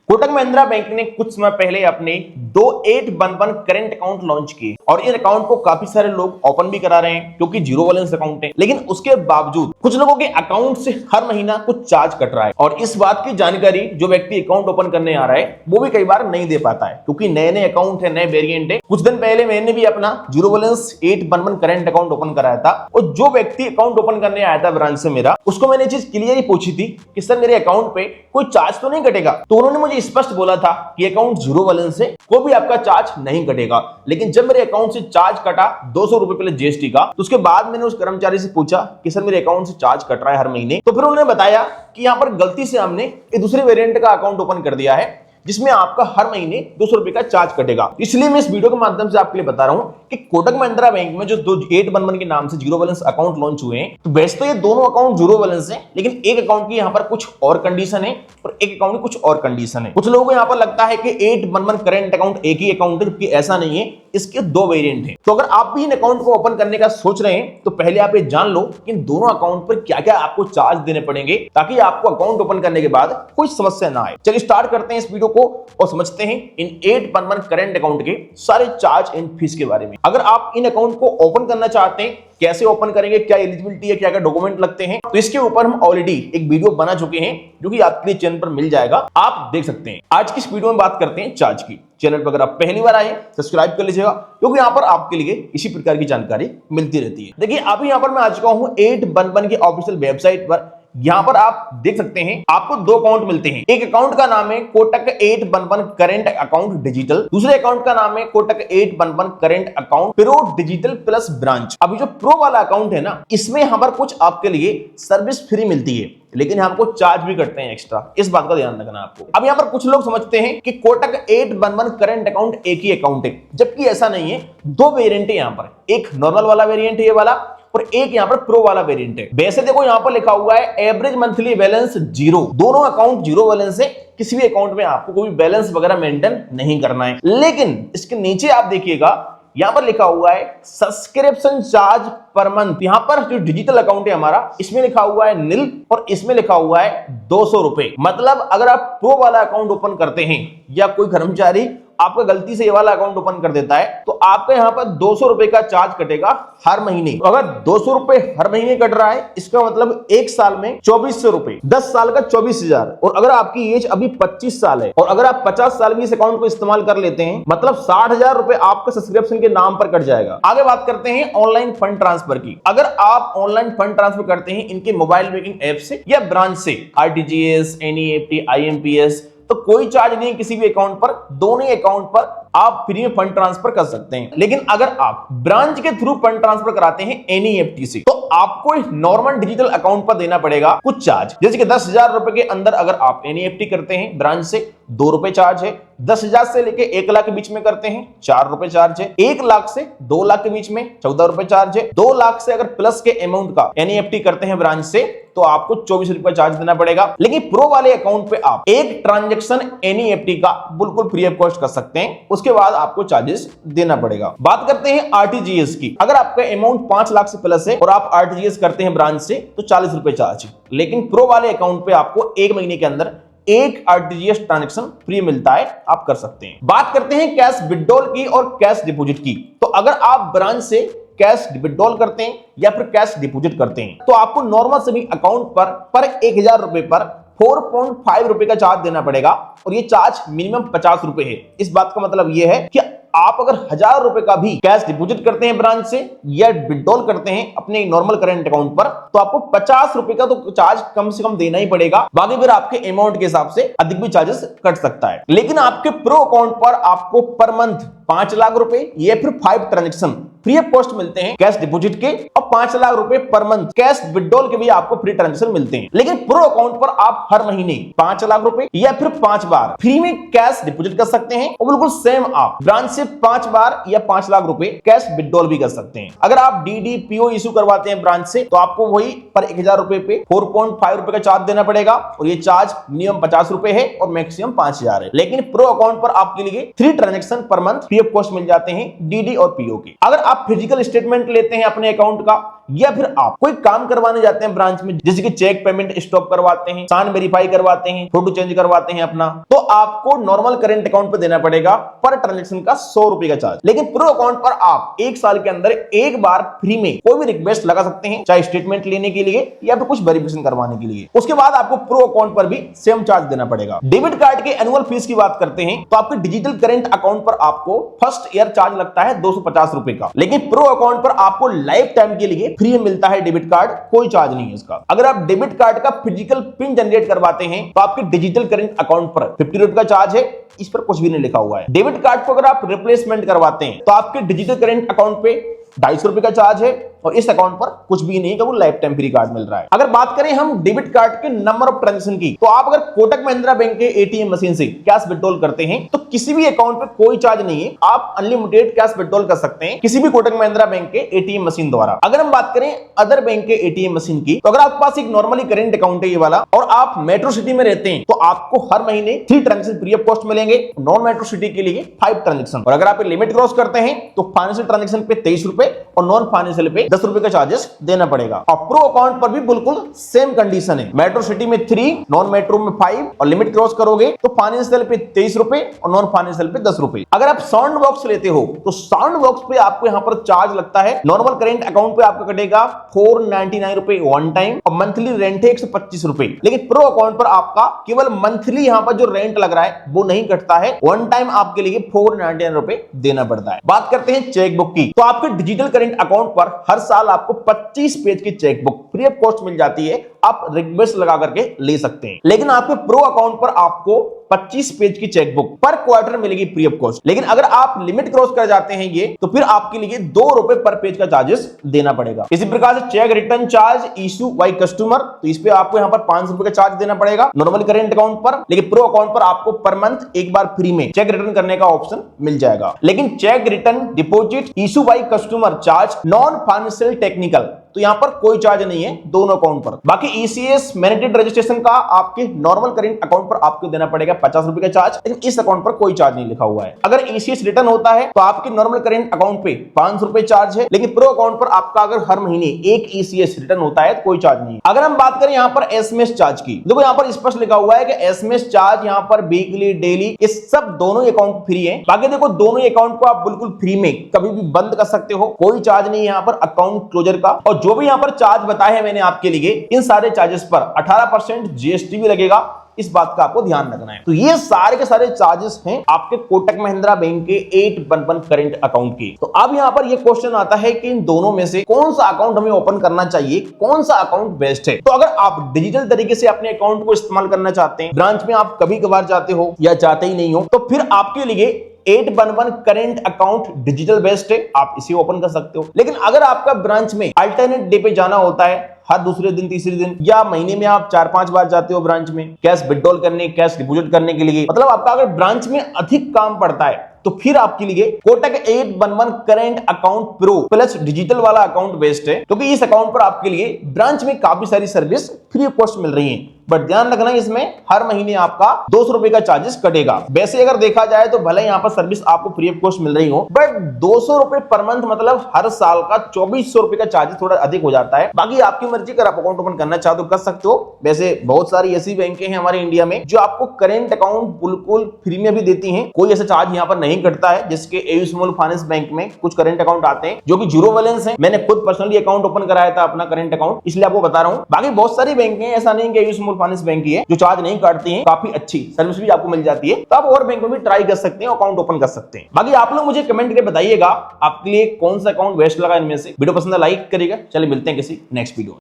Kotak Mahindra bank ने कुछ समय पहले अपने 2811 करेंट अकाउंट लॉन्च किए और इन अकाउंट को काफी सारे लोग ओपन भी करा रहे हैं क्योंकि जीरो बैलेंस अकाउंट है। लेकिन उसके बावजूद कुछ लोगों के अकाउंट से हर महीना कुछ चार्ज कट रहा है और इस बात की जानकारी जो व्यक्ति अकाउंट ओपन करने आ रहा है वो भी कई बार नहीं दे पाता है क्योंकि नए नए अकाउंट है, नए वेरिएंट है। कुछ दिन पहले मैंने भी अपना zero balance 811 current account open कराया था और जो व्यक्ति अकाउंट ओपन करने आया था ब्रांच से मेरा, उसको मैंने चीज क्लियर पूछी थी कि सर मेरे अकाउंट पे कोई चार्ज तो नहीं कटेगा। तो उन्होंने मुझे स्पष्ट बोला था कि अकाउंट जीरो बैलेंस है, कोई भी आपका चार्ज नहीं कटेगा। लेकिन जब मेरे अकाउंट से चार्ज कटा 200 रुपए पहले जीएसटी का, तो उसके बाद मैंने उस कर्मचारी से पूछा कि सर मेरे अकाउंट से चार्ज कट रहा है हर महीने। तो फिर उन्होंने बताया कि यहां पर गलती से हमने एक दूसरे वेरिएंट का अकाउंट ओपन कर दिया है जिसमें आपका हर महीने 200 रुपए का चार्ज कटेगा। इसलिए मैं इस वीडियो के माध्यम से आपके लिए बता रहा हूं कि कोटक महिंद्रा बैंक में जो 2811 के नाम से जीरो बैलेंस अकाउंट लॉन्च हुए हैं, तो वैसे तो ये दोनों अकाउंट जीरो बैलेंस है, लेकिन एक अकाउंट की यहां पर कुछ और कंडीशन है और एक अकाउंट की कुछ और कंडीशन है। कुछ लोगों को यहां पर लगता है कि 811 करेंट अकाउंट एक ही अकाउंट है, जबकि ऐसा नहीं है, इसके दो वेरिएंट हैं। तो अगर आप भी इन अकाउंट को ओपन करने का सोच रहे हैं तो पहले आप ये जान लो कि इन दोनों अकाउंट पर क्या क्या आपको चार्ज देने पड़ेंगे ताकि आपको अकाउंट ओपन करने के बाद कोई समस्या ना आए। चलिए स्टार्ट करते हैं इस वीडियो को और समझते हैं इन 811 करेंट अकाउंट के सारे चार्ज एंड फीस के बारे में। अगर आप इन अकाउंट को ओपन करना चाहते हैं, कैसे ओपन करेंगे, क्या एलिजिबिलिटी है, क्या क्या डॉक्यूमेंट लगते हैं, तो इसके ऊपर हम ऑलरेडी एक वीडियो बना चुके हैं जो कि आपके लिए चैनल पर मिल जाएगा, आप देख सकते हैं। आज की इस वीडियो में बात करते हैं चार्ज की। चैनल पर अगर आप पहली बार आए सब्सक्राइब कर लीजिएगा क्योंकि यहां पर आपके लिए इसी प्रकार की जानकारी मिलती रहती है। देखिए अभी यहां पर मैं आ चुका हूं 811 की ऑफिशियल वेबसाइट पर। यहां पर आप देख सकते हैं आपको दो अकाउंट मिलते हैं। एक अकाउंट का नाम है कोटक 811 करेंट अकाउंट डिजिटल, दूसरे अकाउंट का नाम है Kotak 811 current account pro digital plus branch. अभी जो प्रो वाला अकाउंट है ना, इसमें यहां पर कुछ आपके लिए सर्विस फ्री मिलती है, लेकिन हमको चार्ज भी करते हैं एक्स्ट्रा। इस बात का ध्यान रखना आपको। अब यहां पर कुछ लोग समझते हैं कि कोटक 811 करंट अकाउंट एक ही अकाउंट है, जबकि ऐसा नहीं है। दो वेरिएंट है यहां पर, एक नॉर्मल वाला वेरिएंट है ये वाला और एक यहां पर प्रो वाला वेरिएंट है। वैसे देखो यहां पर लिखा हुआ है एवरेज मंथली बैलेंस जीरो। दोनों अकाउंट जीरो बैलेंस है, किसी भी अकाउंट में आपको कोई बैलेंस वगैरह मेंटेन नहीं करना है। लेकिन इसके नीचे आप देखिएगा यहां पर लिखा हुआ है सब्सक्रिप्शन चार्ज पर मंथ। यहां पर जो डिजिटल अकाउंट है हमारा, इसमें लिखा हुआ है निल और इसमें लिखा हुआ है 200 रुपए। मतलब अगर आप प्रो वाला अकाउंट ओपन करते हैं या कोई कर्मचारी आपका गलती से ये वाला अकाउंट ओपन कर देता है तो आपका यहां पर 200 रुपए का चार्ज कटेगा हर महीने। तो अगर 200 रुपए हर महीने कट रहा है, इसका मतलब एक साल में 2400 रुपए, 10 साल का 24,000। और अगर आपकी एज अभी 25 साल है और अगर आप 50 साल में इस अकाउंट को इस्तेमाल कर लेते हैं, मतलब 60,000 रुपए आपका सब्सक्रिप्शन के नाम पर कट जाएगा। आगे बात करते हैं ऑनलाइन फंड ट्रांसफर की। अगर आप ऑनलाइन फंड ट्रांसफर करते हैं इनके मोबाइल बैंकिंग ऐप से या ब्रांच से, आरटीजीएस, एनईएफटी, आईएमपीएस, तो कोई चार्ज नहीं किसी भी अकाउंट पर। दोनों ही अकाउंट पर आप फ्री में फंड ट्रांसफर कर सकते हैं। लेकिन अगर आप ब्रांच के थ्रू फंड ट्रांसफर कराते हैं एनईएफटी से, तो आपको नॉर्मल डिजिटल अकाउंट पर देना पड़ेगा कुछ चार्ज। जैसे कि 10,000 रुपए के अंदर अगर आप एनईएफटी करते हैं ब्रांच से, 2 रुपए चार्ज है। 10,000 से लेके 1 लाख के बीच में करते हैं, 4 रुपए चार्ज है। 1 लाख से 2 लाख के बीच में 14 रुपए चार्ज है। 2 लाख से अगर प्लस के अमाउंट का एनईएफटी करते हैं ब्रांच से तो आपको 24 रुपए चार्ज देना पड़ेगा। लेकिन प्रो वाले अकाउंट पे आप एक ट्रांजैक्शन एनईएफटी का बिल्कुल फ्री ऑफ कॉस्ट कर सकते हैं, उसके बाद आपको चार्जेस देना पड़ेगा। बात करते हैं आरटीजीएस की। अगर आपका अमाउंट 5 लाख से प्लस है और आप आरटीजीएस करते हैं ब्रांच से तो 40 रुपए चार्ज है। लेकिन प्रो वाले अकाउंट पे आपको 1 महीने के अंदर एक आरटीजीएस ट्रांजैक्शन फ्री मिलता है, आप कर सकते हैं। बात करते हैं कैश विड्रॉल की और कैश डिपॉजिट की। तो अगर आप ब्रांच से कैश विड्रॉल करते हैं या फिर कैश डिपॉजिट करते हैं तो आपको नॉर्मल सेविंग अकाउंट पर 1000 रुपए पर 4.5 रुपए का चार्ज देना पड़ेगा और ये चार्ज मिनिमम 50 रुपए है। इस बात का मतलब ये है कि आप अगर 1000 रुपए का भी कैश डिपॉजिट करते हैं ब्रांच से या विड्रॉल करते हैं अपने नॉर्मल करंट अकाउंट पर, तो आपको 50 रुपए का तो चार्ज कम से कम देना ही पड़ेगा। बाकी फिर आपके अमाउंट के हिसाब से अधिक भी चार्जेस कट सकता है। लेकिन आपके प्रो अकाउंट पर आपको पर मंथ 5 लाख रुपए या फिर 5 ट्रांजैक्शन फ्री ऑफ कॉस्ट मिलते हैं कैश डिपॉजिट के, और 5 लाख रुपए पर मंथ कैश विड्रॉल के भी आपको फ्री ट्रांजैक्शन मिलते हैं। लेकिन प्रो अकाउंट पर आप हर महीने 5 लाख रुपए या फिर 5 बार फ्री में कैश डिपॉजिट कर सकते हैं और बिल्कुल सेम आप ब्रांच से 5 बार या 5 लाख रुपए कैश विड्रॉल भी कर सकते हैं। अगर आप डीडी पीओ इशू करवाते हैं ब्रांच से तो आपको वही पर 1000 रुपए पे 4.5 रुपए का चार्ज देना पड़ेगा और ये चार्ज मिनिमम 50 रुपए है और मैक्सिमम 5000 है। लेकिन प्रो अकाउंट पर आपके लिए 3 transaction per month free of cost मिल जाते हैं डीडी और पीओ के। अगर आप फिजिकल स्टेटमेंट लेते हैं अपने अकाउंट का या फिर आप कोई काम करवाने जाते हैं ब्रांच में, जैसे कि चेक पेमेंट स्टॉप करवाते हैं, साइन वेरीफाई करवाते हैं, फोटो चेंज करवाते हैं अपना, तो आपको नॉर्मल करेंट अकाउंट पे देना पड़ेगा पर ट्रांजेक्शन का 100 रुपए का चार्ज। लेकिन प्रो अकाउंट पर आप एक साल के अंदर एक बार फ्री में कोई भी रिक्वेस्ट लगा सकते हैं, चाहे स्टेटमेंट लेने के लिए या फिर कुछ वेरिफिकेशन करवाने के लिए। उसके बाद आपको प्रो अकाउंट पर भी सेम चार्ज देना पड़ेगा। डेबिट कार्ड के एनुअल फीस की बात करते हैं तो आपके डिजिटल करेंट अकाउंट पर आपको फर्स्ट ईयर चार्ज लगता है 250 रुपए का, लेकिन प्रो अकाउंट पर आपको लाइफ टाइम के लिए फ्री में मिलता है डेबिट कार्ड, कोई चार्ज नहीं है इसका। अगर आप डेबिट कार्ड का फिजिकल पिन जनरेट करवाते हैं तो आपके डिजिटल करेंट अकाउंट पर 50 रुपए का चार्ज है, इस पर कुछ भी नहीं लिखा हुआ है। डेबिट कार्ड को अगर आप रिप्लेसमेंट करवाते हैं तो आपके डिजिटल करेंट अकाउंट पे 250 रुपए का चार्ज है और इस अकाउंट पर कुछ भी नहीं है, वो लाइफ टाइम फ्री कार्ड मिल रहा है। अगर बात करें हम डेबिट कार्ड के नंबर ऑफ ट्रांजैक्शन की, तो आप अगर कोटक महिंद्रा बैंक के एटीएम मशीन से कैश विड्रॉल करते हैं तो किसी भी अकाउंट पे कोई चार्ज नहीं है, आप अनलिमिटेड कैश विड्रॉल कर सकते हैं किसी भी कोटक महिंद्रा बैंक के एटीएम मशीन द्वारा। अगर हम बात करें अदर बैंक के एटीएम मशीन की, तो अगर आपके पास एक नॉर्मली करेंट अकाउंट है ये वाला और आप मेट्रो सिटी में रहते हैं तो आपको हर महीने 3 ट्रांजेक्शन फ्री ऑफ कॉस्ट मिलेंगे, नॉन मेट्रो सिटी के लिए 5 ट्रांजेक्शन। और अगर आप लिमिट क्रॉस करते हैं तो फाइनेंशियल ट्रांजेक्शन पे 23 रुपए और नॉन फाइनेंशियल पे 10 रुपए का चार्जेस देना पड़ेगा। और प्रो अकाउंट पर भी बिल्कुल सेम कंडीशन है, मेट्रो सिटी में 3, नॉन मेट्रो में 5 और लिमिट क्रॉस करोगे तो फाइनेंशियल पे 23 रुपए और नॉन फाइनेंशियल पे 10 रुपए। अगर आप साउंड बॉक्स लेते हो तो साउंड बॉक्स पे आपको यहां पर चार्ज लगता है, नॉर्मल करेंट अकाउंट पे आपका कटेगा 499 रुपए वन टाइम और मंथली रेंट है 125 रुपए। लेकिन प्रो अकाउंट पर आपका केवल मंथली यहां पर जो रेंट लग रहा है वो नहीं कटता है, वन टाइम आपके लिए 499 रुपए देना पड़ता है। बात करते हैं चेकबुक की, तो आपके डिजिटल करेंट अकाउंट पर हर साल आपको 25 पेज की चेकबुक फ्री ऑफ कॉस्ट मिल जाती है, आप रिक्वेस्ट लगा करके ले सकते हैं। लेकिन आपके प्रो अकाउंट पर आपको 25 पेज की चेकबुक पर क्वार्टर मिलेगी फ्री ऑफ कॉस्ट। लेकिन अगर आप लिमिट क्रॉस कर जाते हैं ये तो फिर आपके लिए 2 रुपए पर पेज का चार्जेस देना पड़ेगा। इसी प्रकार से check return charge issue by customer, तो इस पे आपको यहां पर 5 रुपए का चार्ज देना पड़ेगा नॉर्मल करेंट अकाउंट पर। लेकिन प्रो अकाउंट पर आपको पर मंथ एक बार फ्री में चेक रिटर्न करने का ऑप्शन मिल जाएगा। लेकिन check return deposit issue by customer charge non financial technical, तो यहां पर कोई चार्ज नहीं है दोनों अकाउंट पर। बाकी ईसीएस मैंडेटेड रजिस्ट्रेशन का आपके नॉर्मल करेंट अकाउंट पर आपको देना पड़ेगा 50 रुपए का चार्ज, लेकिन इस अकाउंट पर कोई चार्ज नहीं लिखा हुआ है। अगर ईसीएस रिटर्न होता है तो आपके नॉर्मल करेंट अकाउंट पे 5 रुपए चार्ज है, लेकिन प्रो अकाउंट पर आपका अगर हर महीने एक ईसीएस रिटर्न होता है तो कोई चार्ज नहीं। अगर हम बात करें यहां पर एसएमएस चार्ज की, देखो यहां पर स्पष्ट लिखा हुआ है कि एसएमएस चार्ज यहां पर वीकली डेली ये सब दोनों ही अकाउंट फ्री है। बाकी देखो दोनों ही अकाउंट को आप बिल्कुल फ्री में कभी भी बंद कर सकते हो, कोई चार्ज नहीं यहां पर अकाउंट क्लोजर का। और जो भी यहां पर चार्ज बताया है मैंने आपके लिए, इन सारे चार्जेस पर 18% जीएसटी भी लगेगा, इस बात का आपको ध्यान रखना है। तो ये सारे के सारे चार्जेस हैं आपके कोटक महिंद्रा बैंक के 811 करंट अकाउंट के। तो अब यहां पर ये क्वेश्चन आता है कि इन दोनों में से कौन सा अकाउंट हमें ओपन करना चाहिए, कौन सा अकाउंट बेस्ट है। तो अगर आप डिजिटल तरीके से अपने अकाउंट को इस्तेमाल करना चाहते हैं, ब्रांच में आप कभी कभार जाते हो या जाते ही नहीं हो, तो फिर आपके लिए 811 करेंट अकाउंट डिजिटल बेस्ट है, आप इसे ओपन कर सकते हो। लेकिन अगर आपका ब्रांच में अल्टरनेट डे पे जाना होता है, हर दूसरे दिन तीसरे दिन या महीने में आप 4-5 बार जाते हो ब्रांच में कैश विड्रॉल करने, कैश डिपॉजिट करने के लिए, मतलब आपका अगर ब्रांच में अधिक काम पड़ता है तो फिर आपके लिए Kotak 811 current account pro plus digital वाला अकाउंट बेस्ट है, क्योंकि इस अकाउंट पर आपके लिए ब्रांच में काफी सारी सर्विस फ्री ऑफ कॉस्ट मिल रही है। बट ध्यान रखना इसमें हर महीने आपका 200 रुपए का चार्जेस कटेगा। वैसे अगर देखा जाए तो भले यहाँ पर सर्विस आपको फ्री ऑफ कॉस्ट मिल रही हो, बट 200 रुपए पर मंथ मतलब हर साल का 2400 रुपए का चार्जेस थोड़ा अधिक हो जाता है। बाकी आपकी मर्जी, अगर आप अकाउंट ओपन करना चाहते हो कर सकते हो। वैसे बहुत सारी ऐसी बैंकें हैं हमारे इंडिया में जो आपको करेंट अकाउंट बिल्कुल फ्री में भी देती हैं, कोई ऐसा चार्ज यहाँ पर नहीं कटता है। जिसके एयू स्मॉल फाइनेंस बैंक में कुछ करेंट अकाउंट आते हैं जो कि जीरो बैलेंस है। मैंने खुद पर्सनली अकाउंट ओपन कराया था अपना करेंट अकाउंट, इसलिए आपको बता रहा हूँ। बाकी बहुत सारी बैंकें हैं, ऐसा नहीं कि एयू स्मॉल फाइनेंस बैंक की है जो चार्ज नहीं काटती हैं, काफी अच्छी सर्विस भी आपको मिल जाती है। तो आप और बैंक में भी ट्राई कर सकते हैं, अकाउंट ओपन कर सकते हैं। बाकी आप लोग मुझे कमेंट करके बताइएगा आपके लिए कौन सा अकाउंट बेस्ट लगा इनमें से। वीडियो पसंद है लाइक करिएगा। चलिए मिलते हैं किसी नेक्स्ट वीडियो।